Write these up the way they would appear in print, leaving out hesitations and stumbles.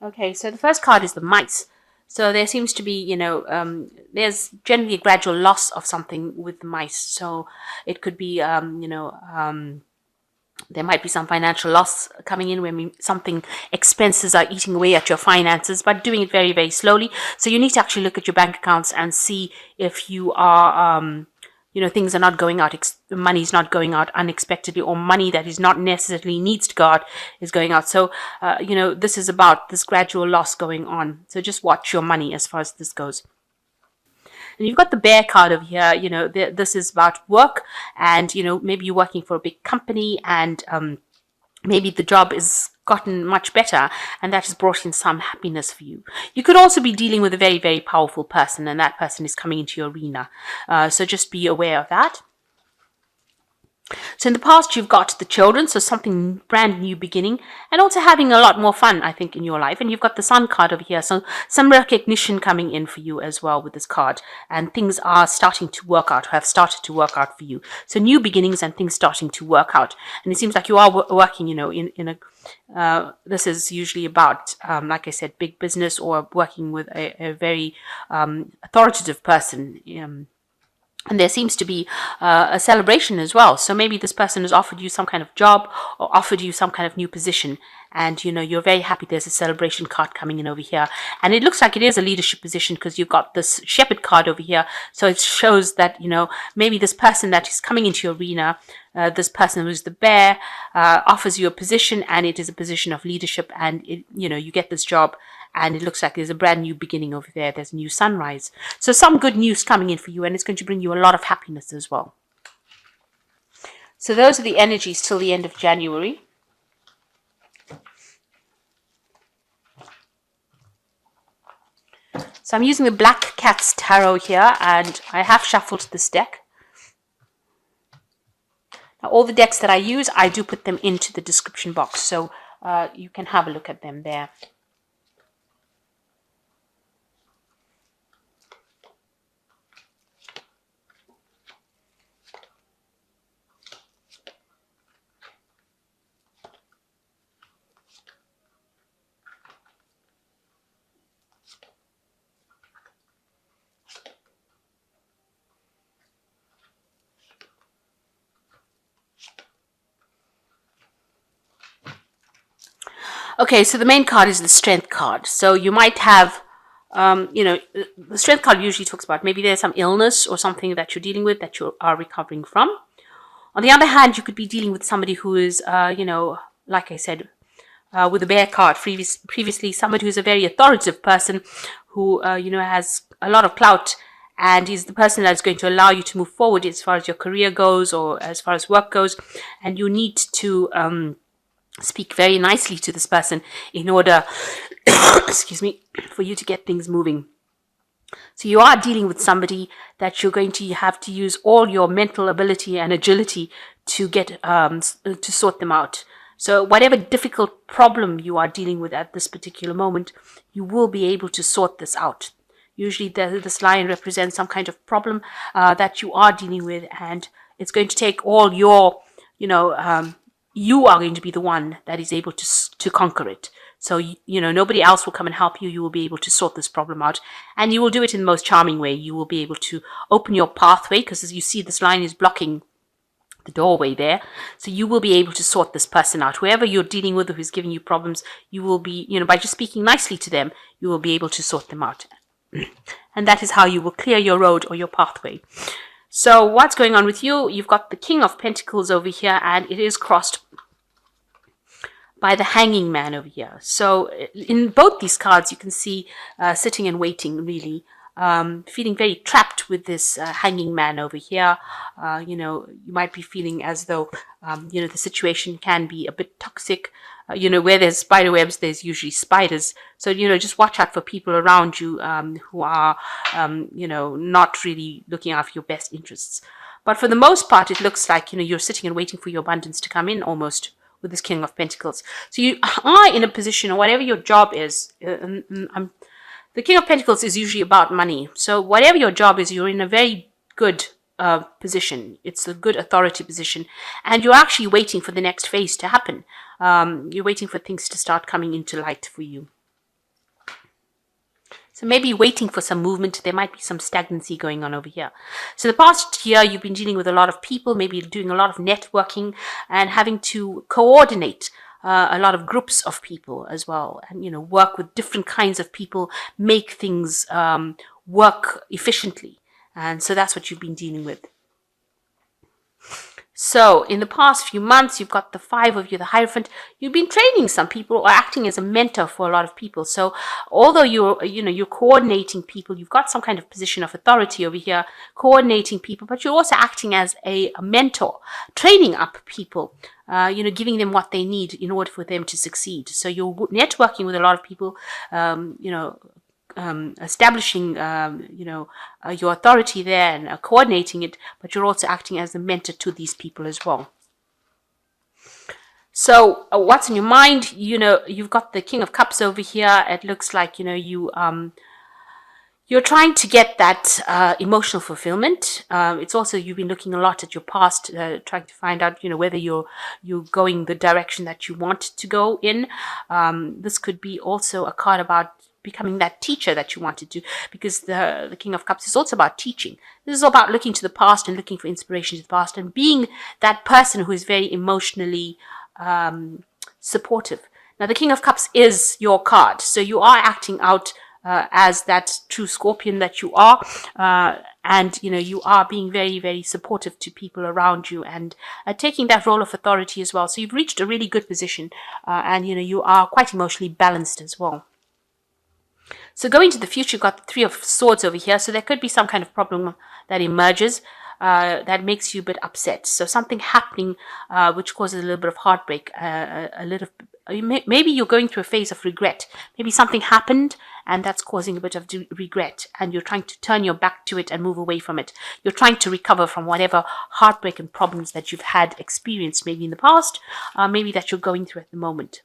Okay, so the first card is the mice. So there seems to be, there's generally a gradual loss of something with the mice. So it could be, there might be some financial loss coming in when something expenses are eating away at your finances, but doing it very, very slowly. So you need to actually look at your bank accounts and see if you are, things are not going out, money is not going out unexpectedly, or money that is not necessarily needs to go out is going out. So, this is about this gradual loss going on. So just watch your money as far as this goes. And you've got the bear card over here. This is about work, and maybe you're working for a big company, and maybe the job is gotten much better, and that has brought in some happiness for you. You could also be dealing with a very, very powerful person, and that person is coming into your arena. So just be aware of that. So in the past, you've got the children, so something brand new beginning, and also having a lot more fun, I think, in your life. And you've got the sun card over here, so some recognition coming in for you as well with this card, and things are starting to work out, have started to work out for you. So new beginnings and things starting to work out. And it seems like you are working, in a this is usually about, like I said, big business, or working with a very authoritative person. And there seems to be a celebration as well. So maybe this person has offered you some kind of job, or offered you some kind of new position, and you're very happy. There's a celebration card coming in over here, and it looks like it is a leadership position because you've got this shepherd card over here. So it shows that maybe this person that is coming into your arena, this person who's the bear, offers you a position, and it is a position of leadership, and you get this job. And it looks like there's a brand new beginning over there. There's a new sunrise. So some good news coming in for you, and it's going to bring you a lot of happiness as well. So those are the energies till the end of January. So I'm using the Black Cat's Tarot here, and I have shuffled this deck. Now, all the decks that I use, I do put them into the description box, so you can have a look at them there. Okay, so the main card is the Strength card. So you might have, the Strength card usually talks about maybe there's some illness or something that you're dealing with that you are recovering from. On the other hand, you could be dealing with somebody who is, like I said, with the Bear card previously, somebody who's a very authoritative person who, has a lot of clout, and is the person that's going to allow you to move forward as far as your career goes, or as far as work goes. And you need to speak very nicely to this person in order, excuse me, for you to get things moving. So you are dealing with somebody that you're going to have to use all your mental ability and agility to get to sort them out. So whatever difficult problem you are dealing with at this particular moment, you will be able to sort this out. Usually this lion represents some kind of problem that you are dealing with, and it's going to take all your, you are going to be the one that is able to conquer it. So, nobody else will come and help you. You will be able to sort this problem out, and you will do it in the most charming way. You will be able to open your pathway, because as you see, this line is blocking the doorway there. So you will be able to sort this person out. Whoever you're dealing with, who's giving you problems, you will be, by just speaking nicely to them, you will be able to sort them out. And that is how you will clear your road or your pathway. So what's going on with you? You've got the King of Pentacles over here, and it is crossed by the Hanging Man over here. So in both these cards, you can see sitting and waiting, really, feeling very trapped with this Hanging Man over here. You might be feeling as though, the situation can be a bit toxic. Where there's spider webs, there's usually spiders. So, just watch out for people around you who are, not really looking after your best interests. But for the most part, it looks like, you're sitting and waiting for your abundance to come in almost with this King of Pentacles. So you are in a position, or whatever your job is, the King of Pentacles is usually about money. So whatever your job is, you're in a very good position. It's a good authority position, and you're actually waiting for the next phase to happen. You're waiting for things to start coming into light for you. So maybe waiting for some movement. There might be some stagnancy going on over here. So the past year, you've been dealing with a lot of people, maybe doing a lot of networking and having to coordinate a lot of groups of people as well, and work with different kinds of people, make things work efficiently. And so that's what you've been dealing with. So in the past few months, you've got the 5 of you, the Hierophant. You've been training some people or acting as a mentor for a lot of people. So although you're coordinating people, you've got some kind of position of authority over here, coordinating people, but you're also acting as a mentor, training up people, giving them what they need in order for them to succeed. So you're networking with a lot of people, establishing, your authority there and coordinating it, but you're also acting as a mentor to these people as well. So what's in your mind? You've got the King of Cups over here. It looks like, you're trying to get that emotional fulfillment. It's also, you've been looking a lot at your past, trying to find out, whether you're going the direction that you want to go in. This could be also a card about becoming that teacher that you wanted to, because the King of Cups is also about teaching. This is all about looking to the past and looking for inspiration to the past and being that person who is very emotionally supportive. Now, the King of Cups is your card, so you are acting out as that true Scorpion that you are, and you are being very, very supportive to people around you and taking that role of authority as well. So you've reached a really good position, and you are quite emotionally balanced as well. So going to the future, you've got the 3 of Swords over here. So there could be some kind of problem that emerges that makes you a bit upset. So something happening which causes a little bit of heartbreak, maybe you're going through a phase of regret. Maybe something happened and that's causing a bit of regret, and you're trying to turn your back to it and move away from it. You're trying to recover from whatever heartbreak and problems that you've had experienced, maybe in the past, maybe that you're going through at the moment.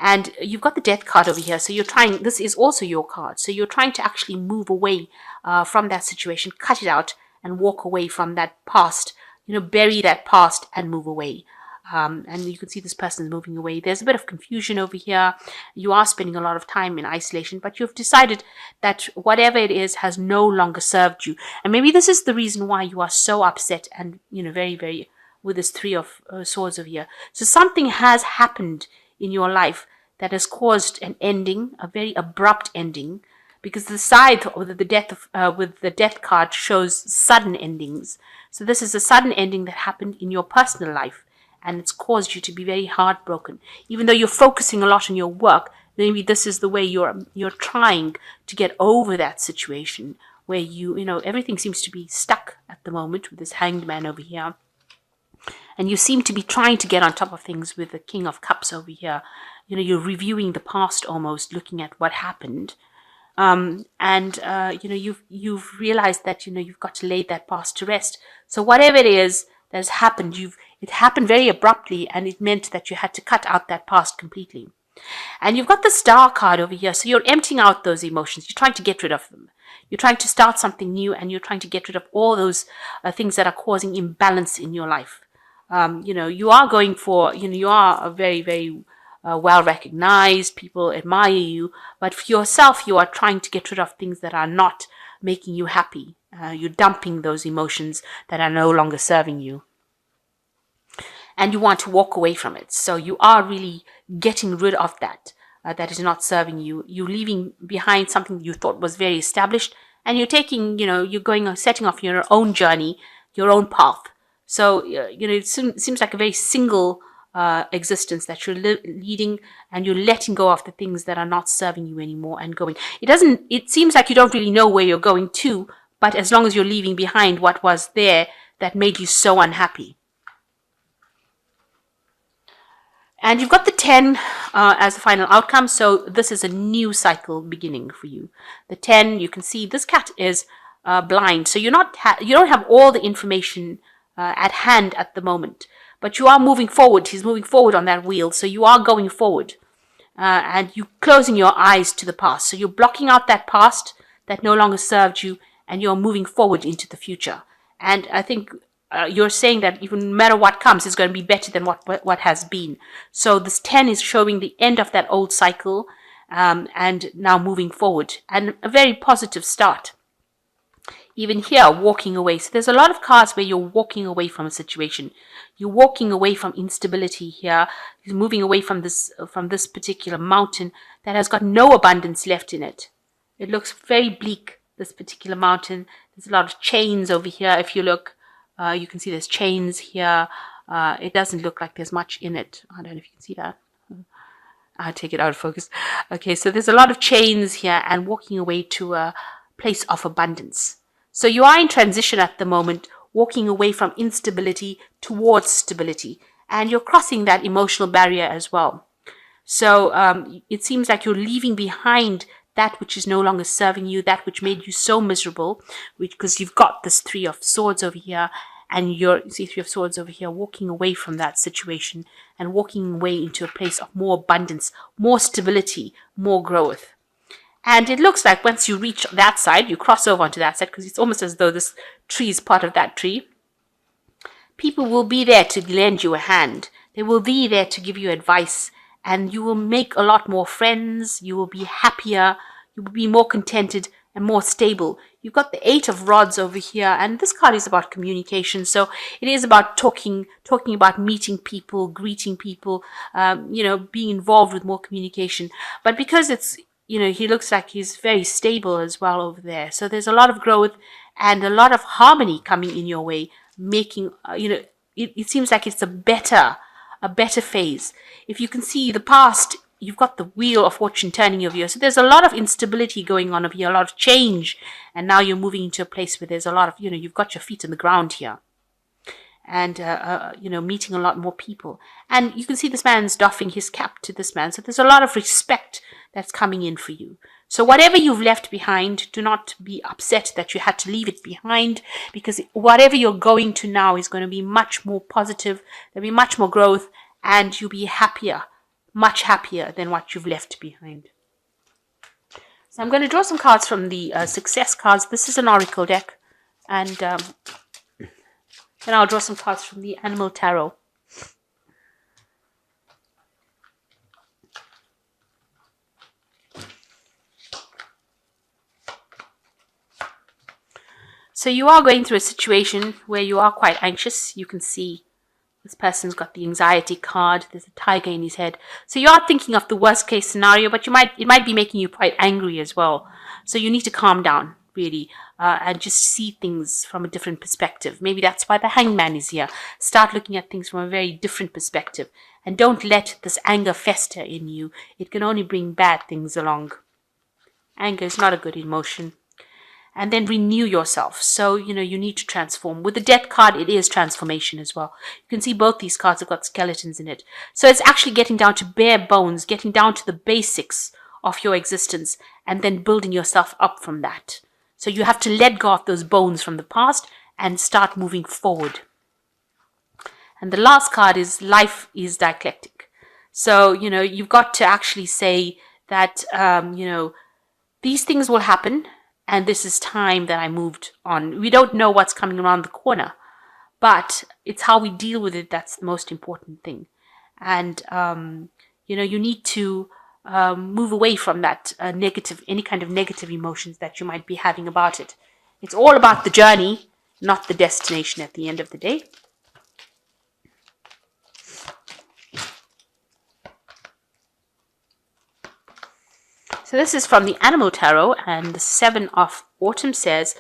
And you've got the Death card over here. So you're trying, this is also your card. So you're trying to actually move away from that situation, cut it out and walk away from that past, bury that past and move away. And you can see this person is moving away. There's a bit of confusion over here. You are spending a lot of time in isolation, but you've decided that whatever it is has no longer served you. And maybe this is the reason why you are so upset and, very, very, with this 3 of Swords over here. So something has happened in your life that has caused an ending, a very abrupt ending, because the side with the Death card shows sudden endings. So this is a sudden ending that happened in your personal life, and it's caused you to be very heartbroken. Even though you're focusing a lot on your work, maybe this is the way you're trying to get over that situation where everything seems to be stuck at the moment with this Hanged Man over here. And you seem to be trying to get on top of things with the King of Cups over here. You're reviewing the past almost, looking at what happened. You've realized that, you've got to lay that past to rest. So whatever it is that has happened, it happened very abruptly, and it meant that you had to cut out that past completely. And you've got the Star card over here. So you're emptying out those emotions. You're trying to get rid of them. You're trying to start something new, and you're trying to get rid of all those things that are causing imbalance in your life. You are going for, you are a very, very well recognized. People admire you, but for yourself, you are trying to get rid of things that are not making you happy. You're dumping those emotions that are no longer serving you, and you want to walk away from it. So you are really getting rid of that that is not serving you. You're leaving behind something you thought was very established, and you're taking, you're going, setting off your own journey, your own path. So, it seems like a very single existence that you're leading, and you're letting go of the things that are not serving you anymore and going. It seems like you don't really know where you're going to, but as long as you're leaving behind what was there that made you so unhappy. And you've got the 10 as the final outcome. So this is a new cycle beginning for you. The 10, you can see this cat is blind. So you don't have all the information at hand at the moment, but you are moving forward. He's moving forward on that wheel, so you are going forward, and you closing your eyes to the past. So you're blocking out that past that no longer served you, and you're moving forward into the future. And I think you're saying that even no matter what comes, it's going to be better than what has been. So this 10 is showing the end of that old cycle, and now moving forward, and a very positive start. Even here, walking away. So there's a lot of cards where you're walking away from a situation. You're walking away from instability here. You're moving away from this particular mountain that has got no abundance left in it. It looks very bleak, this particular mountain. There's a lot of chains over here. If you look, you can see there's chains here. It doesn't look like there's much in it. I don't know if you can see that. I'll take it out of focus. Okay, so there's a lot of chains here and walking away to a place of abundance. So you are in transition at the moment, walking away from instability towards stability. And you're crossing that emotional barrier as well. So it seems like you're leaving behind that which is no longer serving you, that which made you so miserable, because you've got this Three of Swords over here, and you see Three of Swords over here, walking away from that situation and walking away into a place of more abundance, more stability, more growth. And it looks like once you reach that side, you cross over onto that side, because it's almost as though this tree is part of that tree. People will be there to lend you a hand. They will be there to give you advice, and you will make a lot more friends. You will be happier. You will be more contented and more stable. You've got the Eight of Rods over here, and this card is about communication. So it is about talking about meeting people, greeting people, being involved with more communication. But because it's, he looks like he's very stable as well over there. So there's a lot of growth and a lot of harmony coming in your way, making, it seems like it's a better phase. If you can see the past, you've got the Wheel of Fortune turning over here. So there's a lot of instability going on over here, a lot of change. And now you're moving into a place where there's a lot of, you've got your feet on the ground here. And, meeting a lot more people. And you can see this man's doffing his cap to this man. So there's a lot of respect that's coming in for you. So whatever you've left behind, do not be upset that you had to leave it behind, because whatever you're going to now is going to be much more positive. There'll be much more growth, and you'll be happier, much happier than what you've left behind. So I'm going to draw some cards from the success cards. This is an oracle deck, and then I'll draw some cards from the Animal Tarot. So you are going through a situation where you are quite anxious. You can see this person's got the anxiety card. There's a tiger in his head. So you are thinking of the worst case scenario, but it might be making you quite angry as well. So you need to calm down, really, and just see things from a different perspective. Maybe that's why the Hangman is here. Start looking at things from a very different perspective. And don't let this anger fester in you. It can only bring bad things along. Anger is not a good emotion. And then renew yourself. So, you need to transform. With the Death card, it is transformation as well. You can see both these cards have got skeletons in it. So it's actually getting down to bare bones, getting down to the basics of your existence, and then building yourself up from that. So you have to let go of those bones from the past and start moving forward. And the last card is Life is Dialectic. So, you've got to actually say that, these things will happen. And this is time that I moved on. We don't know what's coming around the corner, but it's how we deal with it that's the most important thing. And, you need to move away from that any kind of negative emotions that you might be having about it. It's all about the journey, not the destination at the end of the day. So this is from the Animal Tarot, and the Seven of Autumn says,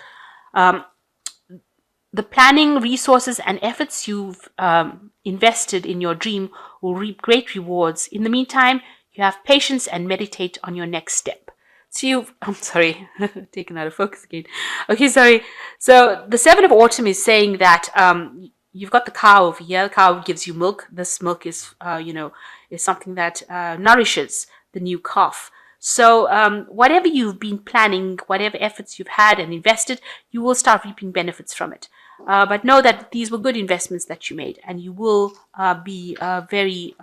the planning, resources, and efforts you've invested in your dream will reap great rewards. In the meantime, you have patience and meditate on your next step. So I'm sorry, taken out of focus again. Okay, sorry. So the Seven of Autumn is saying that you've got the cow over here. The cow gives you milk. This milk is, is something that nourishes the new calf. So whatever you've been planning, whatever efforts you've had and invested, you will start reaping benefits from it. But know that these were good investments that you made, and you will be very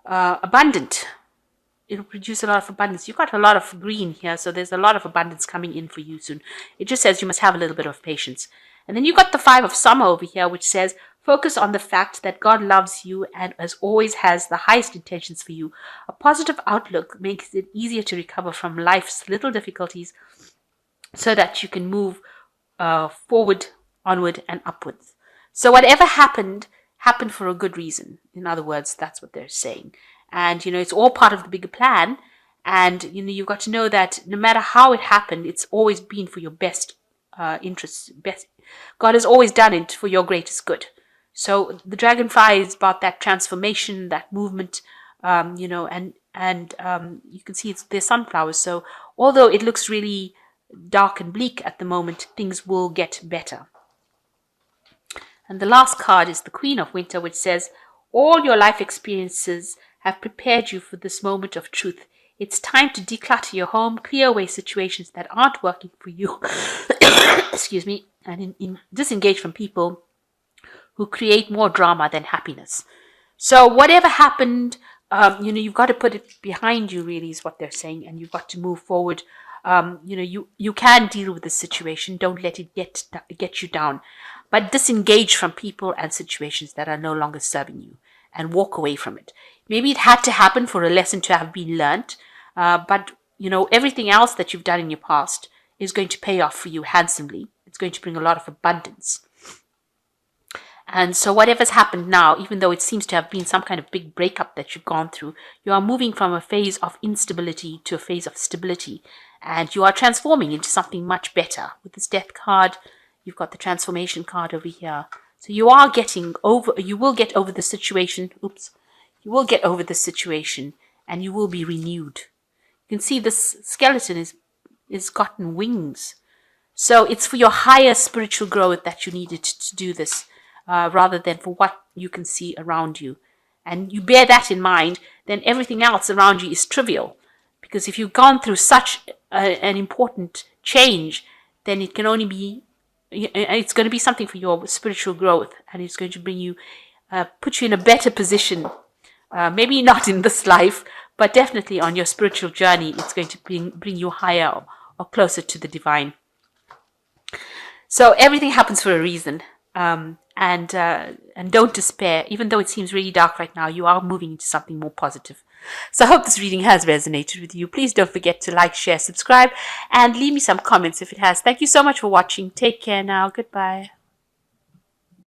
abundant. It will produce a lot of abundance. You've got a lot of green here, so there's a lot of abundance coming in for you soon. It just says you must have a little bit of patience. And then you've got the Five of Summer over here, which says, Focus on the fact that God loves you and as always has the highest intentions for you. A positive outlook makes it easier to recover from life's little difficulties so that you can move forward, onward, and upwards. So whatever happened, happened for a good reason. In other words, that's what they're saying. And, it's all part of the bigger plan. And, you've got to know that no matter how it happened, it's always been for your best interests. God has always done it for your greatest good. So the dragonfly is about that transformation, that movement, and you can see there's sunflowers. So although it looks really dark and bleak at the moment, things will get better. And the last card is the Queen of Winter, which says, all your life experiences have prepared you for this moment of truth. It's time to declutter your home, clear away situations that aren't working for you, excuse me, and disengage from people who create more drama than happiness. So whatever happened, you've got to put it behind you, really, is what they're saying, and you've got to move forward. You can deal with the situation. Don't let it get you down, but disengage from people and situations that are no longer serving you and walk away from it. Maybe it had to happen for a lesson to have been learnt, but everything else that you've done in your past is going to pay off for you handsomely. It's going to bring a lot of abundance. And so whatever's happened now, even though it seems to have been some kind of big breakup that you've gone through, you are moving from a phase of instability to a phase of stability. And you are transforming into something much better. With this Death card, you've got the transformation card over here. So you will get over the situation. You will get over the situation and you will be renewed. You can see this skeleton is gotten wings. So it's for your higher spiritual growth that you needed to do this. Rather than for what you can see around you. And you bear that in mind, then everything else around you is trivial. Because if you've gone through such an important change, then it's going to be something for your spiritual growth, and it's going to put you in a better position. Maybe not in this life, but definitely on your spiritual journey, it's going to bring you higher or closer to the divine. So everything happens for a reason. And don't despair. Even though it seems really dark right now, you are moving into something more positive. So I hope this reading has resonated with you. Please don't forget to like, share, subscribe, and leave me some comments if it has. Thank you so much for watching. Take care now. Goodbye.